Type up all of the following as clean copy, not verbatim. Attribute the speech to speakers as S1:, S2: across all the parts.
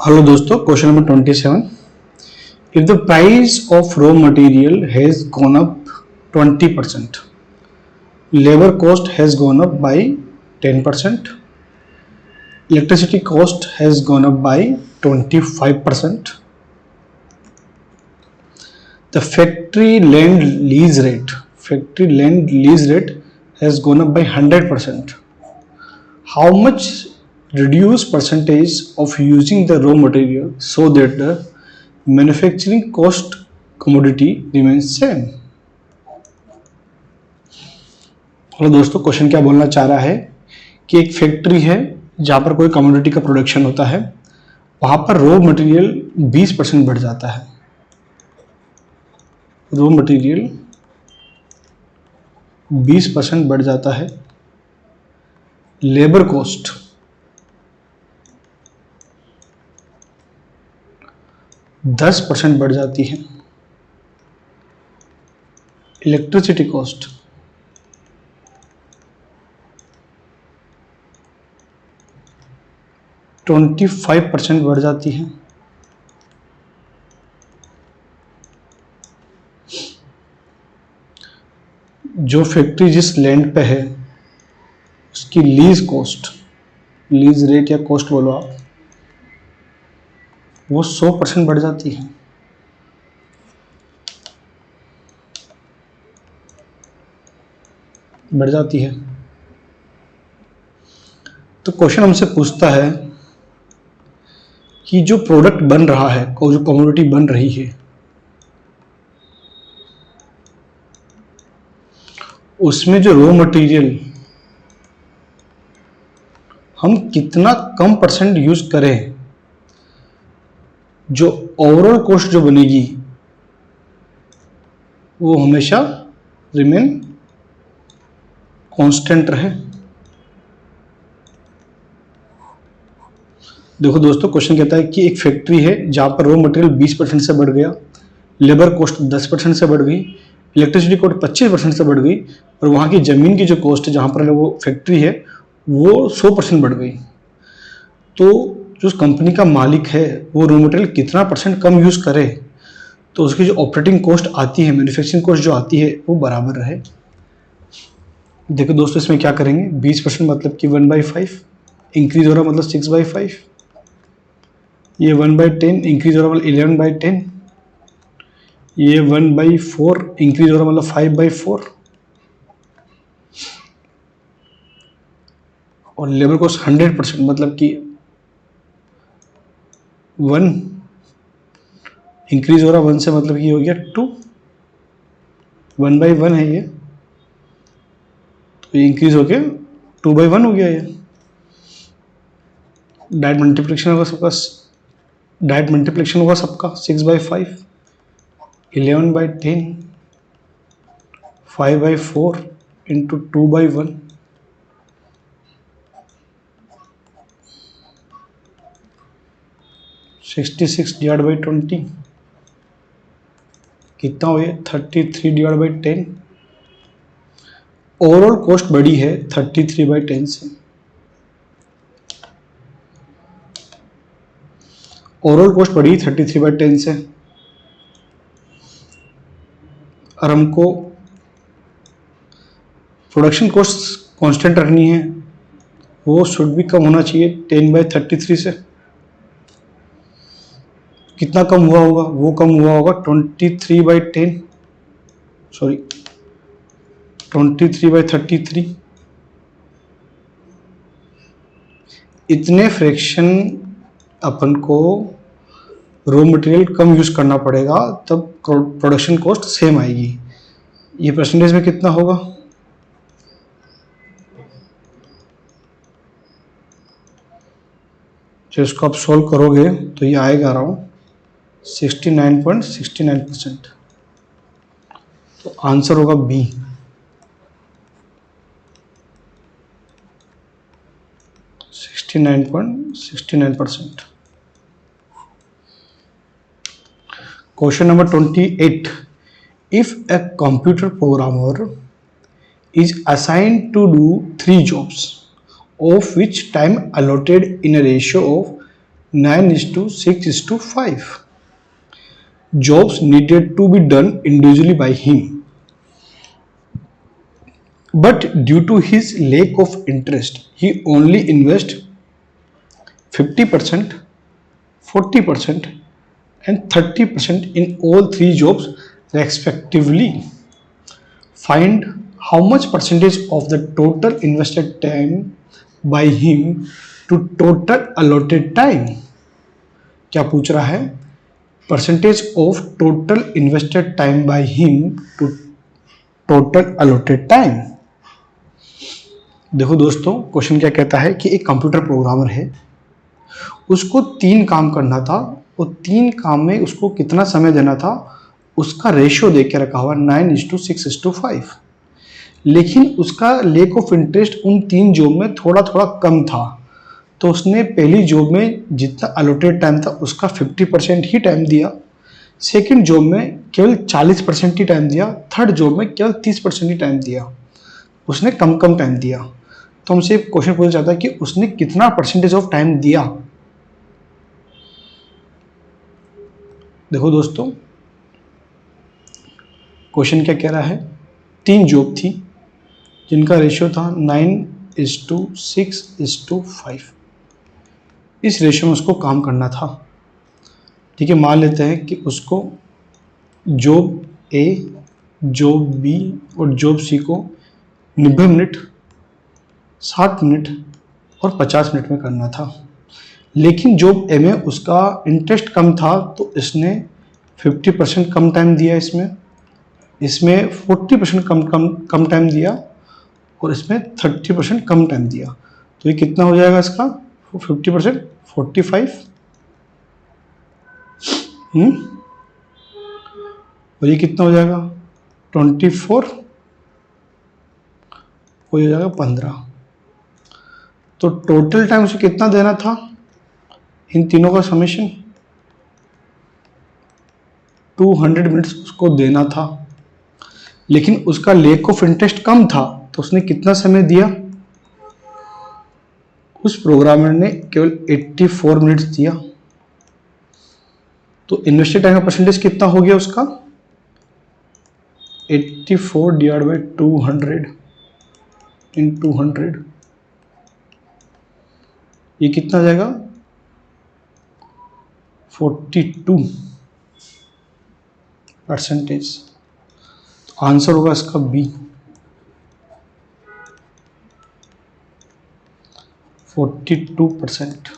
S1: Hello दोस्तों, question number 27। If the price of raw material has gone up 20%, labour cost has gone up by 10%, electricity cost has gone up by 25%, the factory land lease rate has gone up by 100%. How much reduce percentage of using the raw material so that the manufacturing cost commodity remains same? Hello दोस्तों, question क्या बोलना चाह रहा है कि एक factory है जहां पर कोई कमोडिटी का प्रोडक्शन होता है, वहां पर रॉ मटेरियल 20% बढ़ जाता है. रॉ मटेरियल 20% बढ़ जाता है. लेबर कॉस्ट 10% बढ़ जाती है. इलेक्ट्रिसिटी कॉस्ट 25% बढ़ जाती है. जो फैक्ट्री जिस लैंड पे है उसकी लीज कॉस्ट, लीज रेट या कॉस्ट बोलो आप, वो 100% बढ़ जाती है. बढ़ जाती है. तो क्वेश्चन हमसे पूछता है कि जो प्रोडक्ट बन रहा है, जो कमोडिटी बन रही है, उसमें जो रॉ मटेरियल हम कितना कम परसेंट यूज करें, जो ओवरऑल कॉस्ट जो बनेगी वो हमेशा रिमेन कांस्टेंट रहे. देखो दोस्तों, क्वेश्चन कहता है कि एक फैक्ट्री है जहां पर रॉ मटेरियल 20% से बढ़ गया, लेबर कॉस्ट 10% से बढ़ गई, इलेक्ट्रिसिटी कॉस्ट 25% से बढ़ गई, और वहां की जमीन की जो कॉस्ट है जहां पर वो फैक्ट्री है वो 100% बढ़ गई. तो जो कंपनी का मालिक है वो रॉ मटेरियल कितना परसेंट कम यूज करे तो उसकी जो ऑपरेटिंग कॉस्ट आती है, मैन्युफैक्चरिंग कॉस्ट जो आती है, वो बराबर रहे. देखो दोस्तों, इसमें क्या करेंगे, 20% मतलब कि 1/5 इंक्रीज हो रहा मतलब 6/5, ये 1/10 इंक्रीज हो रहा मतलब 11/10, ये 1/4 इंक्रीज हो रहा मतलब 5/4, और लेबर कॉस्ट 100% मतलब कि 1 इंक्रीज हो रहा 1 से मतलब कि हो गया 2, 1/1 है ये, तो ये इंक्रीज हो गया 2/1 हो गया. ये डायरेक्ट मल्टीप्लिकेशन होगा सबका, 6/5, 11/10, 5/4 इंटू 2/1, 66/20 कितना हो गया 33/10. ओवरऑल कॉस्ट बढ़ी है 33/10 से. ओवरऑल कॉस्ट बढ़ी 33/10 से, और हमको प्रोडक्शन कॉस्ट कांस्टेंट रखनी है, वो शुड भी कम होना चाहिए 10/33 से. कितना कम हुआ होगा, वो कम हुआ होगा 23/33. इतने फ्रैक्शन अपन को रॉ मटेरियल कम यूज करना पड़ेगा, तब प्रोडक्शन कॉस्ट सेम आएगी. ये परसेंटेज में कितना होगा, जो इसको आप सोल्व करोगे तो ये आएगा अराउंड 69.69%. तो आंसर होगा B. %69.69%. Question number 28. If a computer programmer is assigned to do 3 jobs, of which time allotted in a ratio of 9:6:5. Jobs needed to be done individually by him, but due to his lack of interest, he only invest 50%, 40%, and 30% in all three jobs respectively. Find how much percentage of the total invested time by him to total allotted time. क्या पूछ रहा है? Percentage of total invested time by him to total allotted time. देखो दोस्तों, question क्या कहता है कि एक कंप्यूटर प्रोग्रामर है, उसको 3 काम करना था, वो 3 काम में उसको कितना समय देना था उसका रेशियो देख के रखा हुआ 9:6:5. लेकिन उसका लेक ऑफ इंटरेस्ट उन 3 जॉब में थोड़ा थोड़ा कम था, तो उसने पहली जॉब में जितना अलोटेड टाइम था उसका 50% ही टाइम दिया, सेकेंड जॉब में केवल 40% ही टाइम दिया, थर्ड जॉब में केवल 30% ही टाइम दिया. उसने कम कम टाइम दिया. तो हमसे क्वेश्चन पूछा जाता है कि उसने कितना परसेंटेज ऑफ टाइम दिया. देखो दोस्तों, क्वेश्चन क्या कह रहा है, 3 जॉब थी जिनका रेशियो था 9:6:5. इस रेशियो में उसको काम करना था. ठीक है, मान लेते हैं कि उसको जॉब ए, जॉब बी और जॉब सी को 90 मिनट, 60 मिनट और 50 मिनट में करना था. लेकिन जॉब ए में उसका इंटरेस्ट कम था, तो इसने 50% कम टाइम दिया, इसमें 40% कम टाइम दिया और इसमें 30% कम टाइम दिया. तो ये कितना हो जाएगा इसका 50%, 45, और ये कितना हो जाएगा 24, हो जाएगा 15. तो टोटल टाइम उसे कितना देना था, इन तीनों का समेशन 200 मिनट्स उसको देना था. लेकिन उसका लेक ऑफ इंटरेस्ट कम था, तो उसने कितना समय दिया, उस प्रोग्रामर ने केवल 84 मिनट्स दिया. तो इन्वेस्टेड टाइम का परसेंटेज कितना हो गया उसका 84 डिवाइड बाई 200 इन 200, ये कितना आ जाएगा 42%. तो आंसर होगा इसका बी, 42%.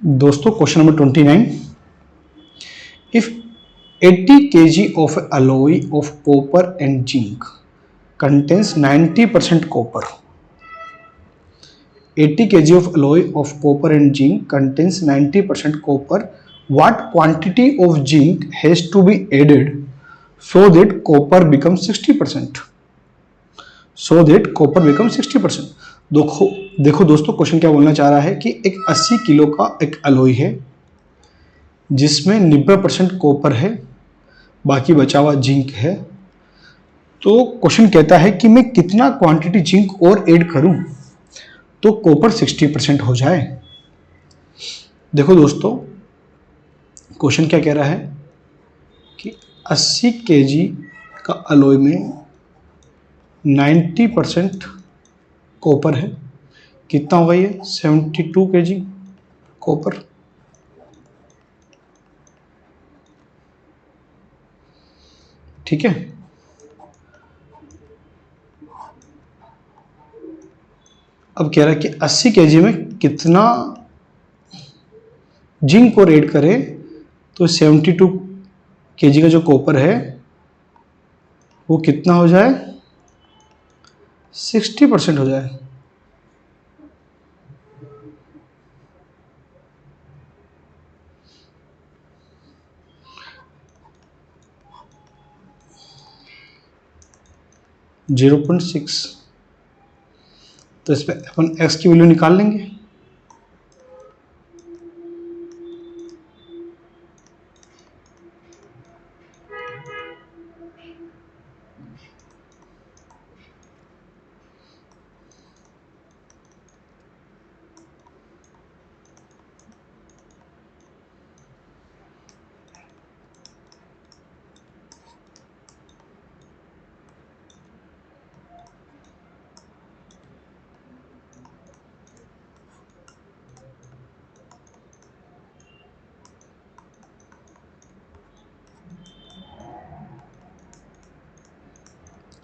S1: दोस्तों, question number 29. If 80 kg of alloy of copper and zinc contains 90% copper, 80 kg of alloy of copper and zinc contains 90% copper, what quantity of zinc has to be added so that copper becomes 60%? So that copper become 60%. देखो दोस्तों, question क्या बोलना चाह रहा है कि एक 80 kilo का एक अलॉय है जिसमें 90% कॉपर है, बाकी बचा हुआ जिंक है. तो क्वेश्चन कहता है कि मैं कितना क्वांटिटी जिंक और ऐड करूं तो कॉपर 60% हो जाए. देखो दोस्तों, क्वेश्चन क्या कह रहा है कि 80 केजी का अलॉय में 90% कॉपर है. कितना होगा ये 72 केजी कॉपर. ठीक है, अब कह रहा है कि 80 केजी में कितना जिंक और ऐड करें तो 72 केजी का जो कॉपर है वो कितना हो जाए 60% हो जाए. जीरो 0.6. तो इस पर अपन x की वैल्यू निकाल लेंगे.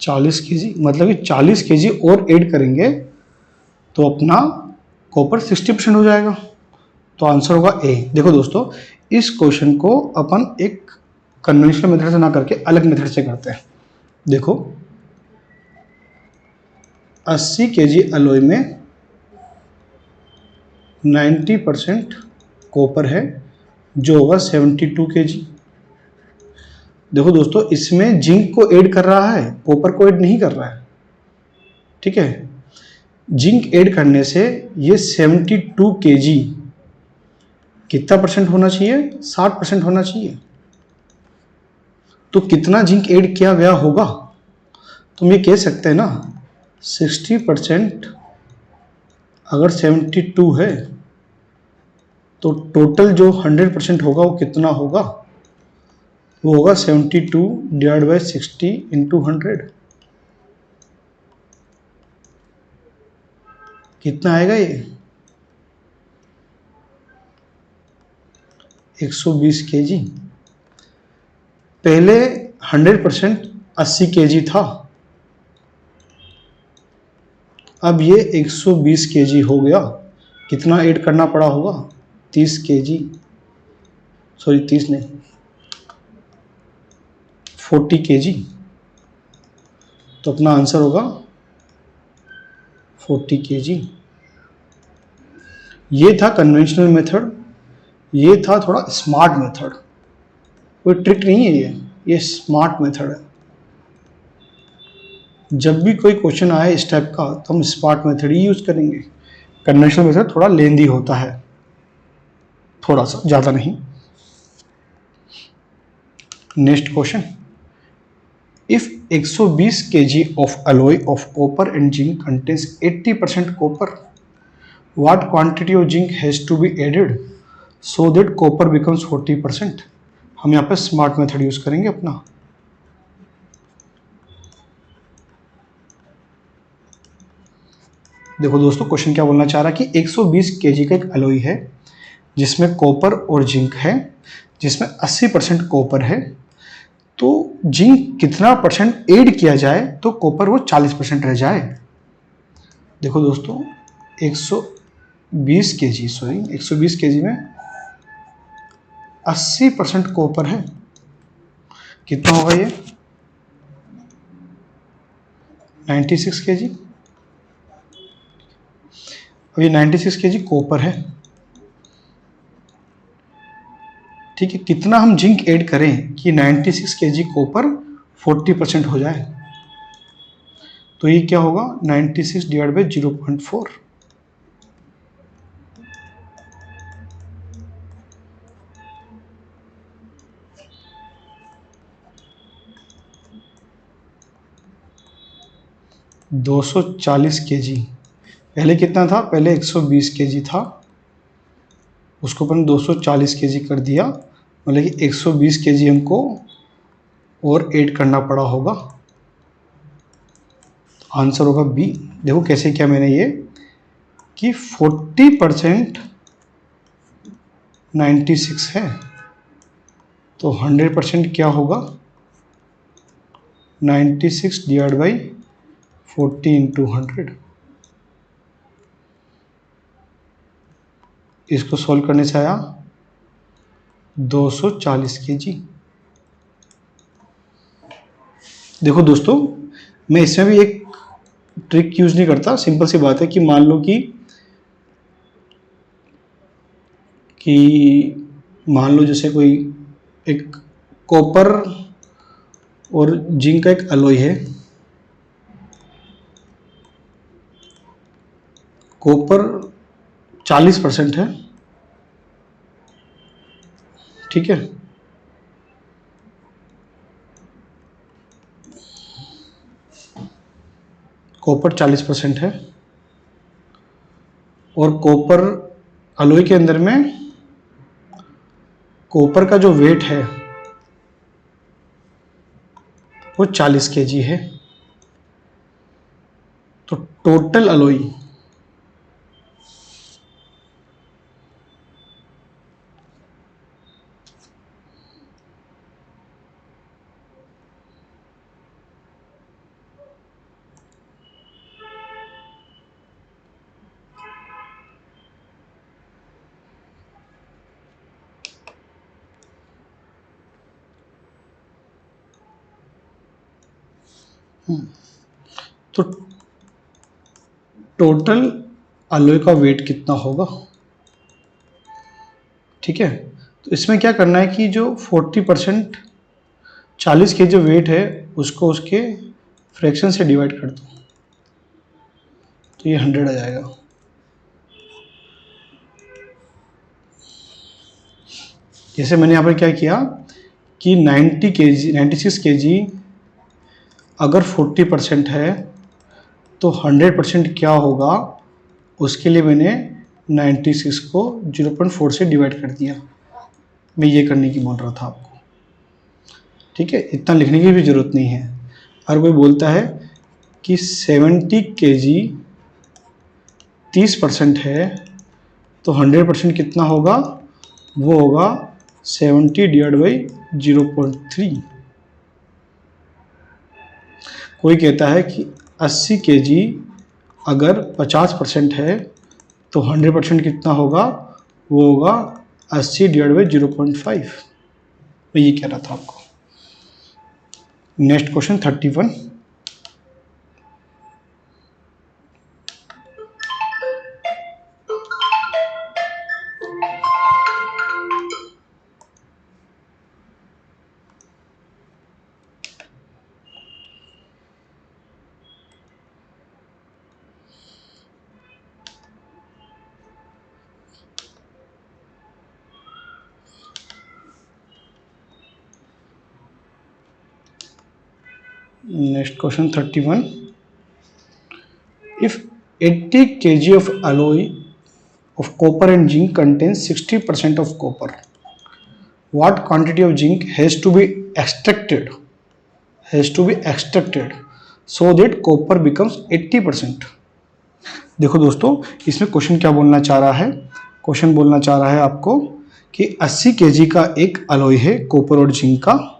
S1: 40 केजी, मतलब कि 40 केजी और ऐड करेंगे तो अपना कॉपर 60% हो जाएगा। तो आंसर होगा ए। देखो दोस्तों, इस क्वेश्चन को अपन एक कन्वेंशनल मेथड से ना करके अलग मेथड से करते हैं। देखो, 80 केजी अलॉय में 90% कॉपर है, जो होगा 72 केजी। देखो दोस्तों, इसमें जिंक को ऐड कर रहा है, कॉपर को ऐड नहीं कर रहा है। ठीक है, जिंक ऐड करने से ये 72 केजी कितना परसेंट होना चाहिए? 60% होना चाहिए। तो कितना जिंक ऐड किया गया होगा? तुम ये कह सकते हैं ना, 60% अगर 72 है तो टोटल जो 100% होगा वो कितना होगा? वो होगा 72 डिवाइड बाई 60 इंटू 100। कितना आएगा ये? 120 केजी। पहले 100% 80 केजी था, अब ये 120 केजी हो गया। कितना ऐड करना पड़ा होगा? 30 केजी, सॉरी 30 नहीं, 40 केजी। तो अपना आंसर होगा 40 केजी। ये था कन्वेंशनल मेथड, ये था थोड़ा स्मार्ट मेथड। कोई ट्रिक नहीं है ये स्मार्ट मेथड है। जब भी कोई क्वेश्चन आए इस टाइप का तो हम स्मार्ट मेथड ही यूज करेंगे। कन्वेंशनल मेथड थोड़ा लेंदी होता है, थोड़ा सा, ज़्यादा नहीं। Next question, if 120 kg of alloy of copper and zinc contains 80% copper, what quantity of zinc has to be added so that copper becomes 40%? हम यहाँ पे स्मार्ट मेथड यूज करेंगे अपना। देखो दोस्तों, क्वेश्चन क्या बोलना चाह रहा है कि 120 केजी का एक अलॉय है जिसमें कॉपर और जिंक है, जिसमें 80% कॉपर है। तो जिंक कितना परसेंट ऐड किया जाए तो कॉपर वो 40% रह जाए? देखो दोस्तों, 120 केजी, सॉरी 120 केजी में 80% कॉपर है, कितना होगा ये? 96 केजी। अब ये 96 केजी कॉपर है, ठीक है। कितना हम जिंक ऐड करें कि 96 केजी कॉपर 40% हो जाए? तो ये क्या होगा? 96 डिवाइड बाई 0.4। दो 240 केजी। पहले कितना था? पहले 120 केजी था, उसको अपन 240 केजी कर दिया, मतलब कि 120 केजी हमको और ऐड करना पड़ा होगा। आंसर होगा बी। देखो कैसे किया मैंने ये, कि 40% 96 है, तो 100% क्या होगा? 96 डिवाइड बाई 40 इंटू 100। इसको सॉल्व करने से आया 240 केजी। देखो दोस्तों, मैं इसमें भी एक ट्रिक यूज नहीं करता। सिंपल सी बात है कि मान लो मान लो जैसे कोई एक कॉपर और जिंक का एक अलॉय है। कॉपर 40% है, ठीक है। कॉपर 40% है और कॉपर अलॉय के अंदर में कॉपर का जो वेट है वो 40 केजी है। तो टोटल अलॉय तो टोटल अलॉय का वेट कितना होगा, ठीक है। तो इसमें क्या करना है कि जो 40% 40 के जो वेट है उसको उसके फ्रैक्शन से डिवाइड कर दो, तो ये 100 आ जाएगा। जैसे मैंने यहाँ पर क्या किया कि 90 kg 96 kg अगर 40% है तो 100% क्या होगा, उसके लिए मैंने 96 को 0.4 से डिवाइड कर दिया। मैं ये करने की बोल रहा था आपको, ठीक है। इतना लिखने की भी ज़रूरत नहीं है। अगर कोई बोलता है कि 70 kg 30% है तो 100% कितना होगा, वो होगा 70 डिवाइड बाई 0.3। कोई कहता है कि 80 kg अगर 50% है तो 100% कितना होगा, वो होगा 80 डिवाइड बाई 0.5। मैं ये कह रहा था आपको। Next question 31। Next question 31. If 80 kg of alloy of copper and zinc contains 60% of copper, what quantity of zinc has to be extracted so that copper becomes 80%? देखो दोस्तों, इसमें क्वेश्चन क्या बोलना चाह रहा है, क्वेश्चन बोलना चाह रहा है आपको कि 80 kg का एक अलॉय है कॉपर और जिंक का,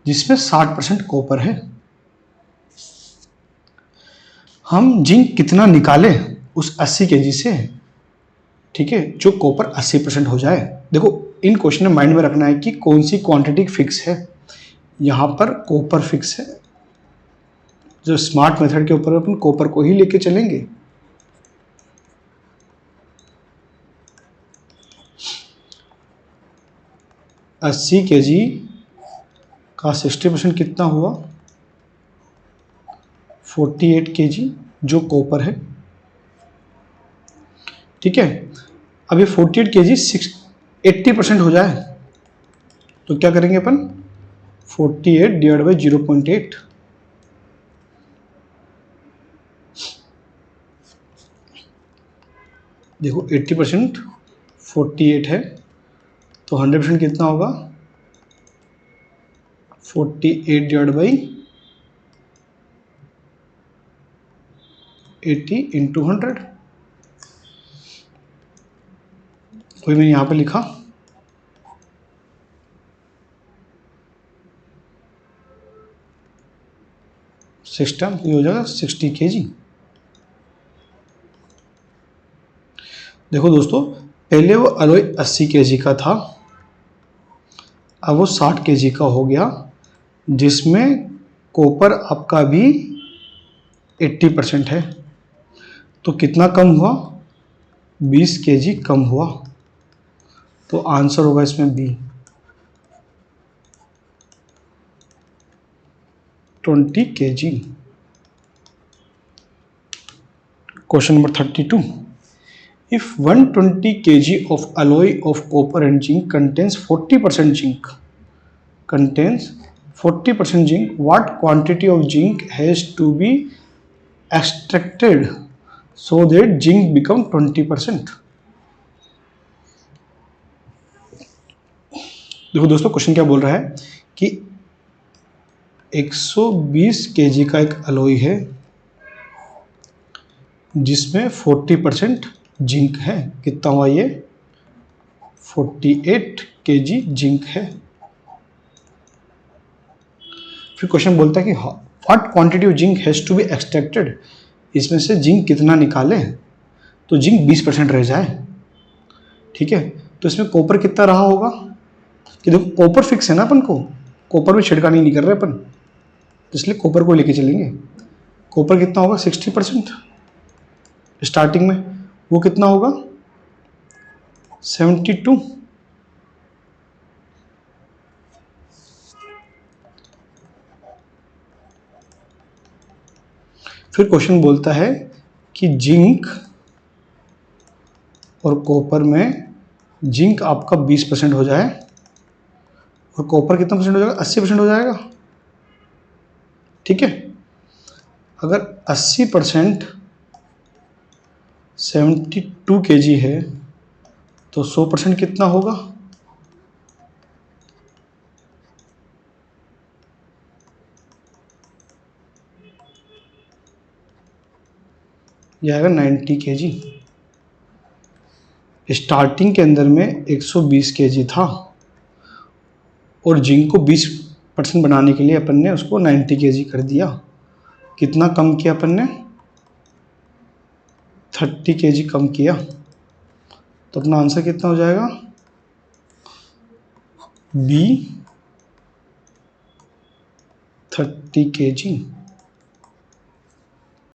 S1: जिसमें 60% कॉपर है। हम जिंक कितना निकालें उस 80 kg से, ठीक है, जो कॉपर 80% हो जाए। देखो इन क्वेश्चन में माइंड में रखना है कि कौन सी क्वांटिटी फिक्स है। यहाँ पर कॉपर फिक्स है, जो स्मार्ट मेथड के ऊपर अपन कॉपर को ही लेके चलेंगे। अस्सी kg का 60% कितना हुआ, 48 kg जो कॉपर है, ठीक है। अब ये 48 kg 80% हो जाए तो क्या करेंगे अपन, 48 डिवाइड बाई 0.8। देखो 80% 48 है तो 100% कितना होगा, 48 डिवाइड बाई 80 इंटू 100। कोई मैंने यहाँ पे लिखा सिस्टम, ये हो जाएगा 60 kg। देखो दोस्तों, पहले वो अलॉय 80 kg का था, अब वो 60 kg का हो गया, जिसमें कॉपर आपका भी 80% है। तो कितना कम हुआ, 20 kg कम हुआ। तो आंसर होगा इसमें B, 20 kg। Question number 32। If 120 kg of alloy of copper and zinc contains 40% zinc, what quantity of zinc has to be extracted so that zinc become 20%? देखो दोस्तों, क्वेश्चन क्या बोल रहा है कि 120 kg का एक अलॉय है जिसमें 40% जिंक है। कितना हुआ ये, 48 kg जिंक है। फिर क्वेश्चन बोलता है कि what quantity of zinc has to be extracted, इसमें से जिंक कितना निकालें तो जिंक 20% रह जाए, ठीक है। तो इसमें कॉपर कितना रहा होगा, कि देखो कॉपर फिक्स है ना, अपन को कॉपर में छिड़कानी नहीं कर रहे अपन, इसलिए कॉपर को लेके चलेंगे। कॉपर कितना होगा 60% स्टार्टिंग में, वो कितना होगा 72। फिर क्वेश्चन बोलता है कि जिंक और कॉपर में जिंक आपका 20% हो जाए और कॉपर कितना परसेंट हो जाएगा 80% हो जाएगा। ठीक है, अगर 80% 72 kg है तो 100% कितना होगा, यह आएगा 90 kg। स्टार्टिंग के अंदर में 120 kg था और जिंक को 20% बनाने के लिए अपन ने उसको 90 kg कर दिया। कितना कम किया अपन ने 30 kg कम किया, तो अपना आंसर कितना हो जाएगा बी 30 kg।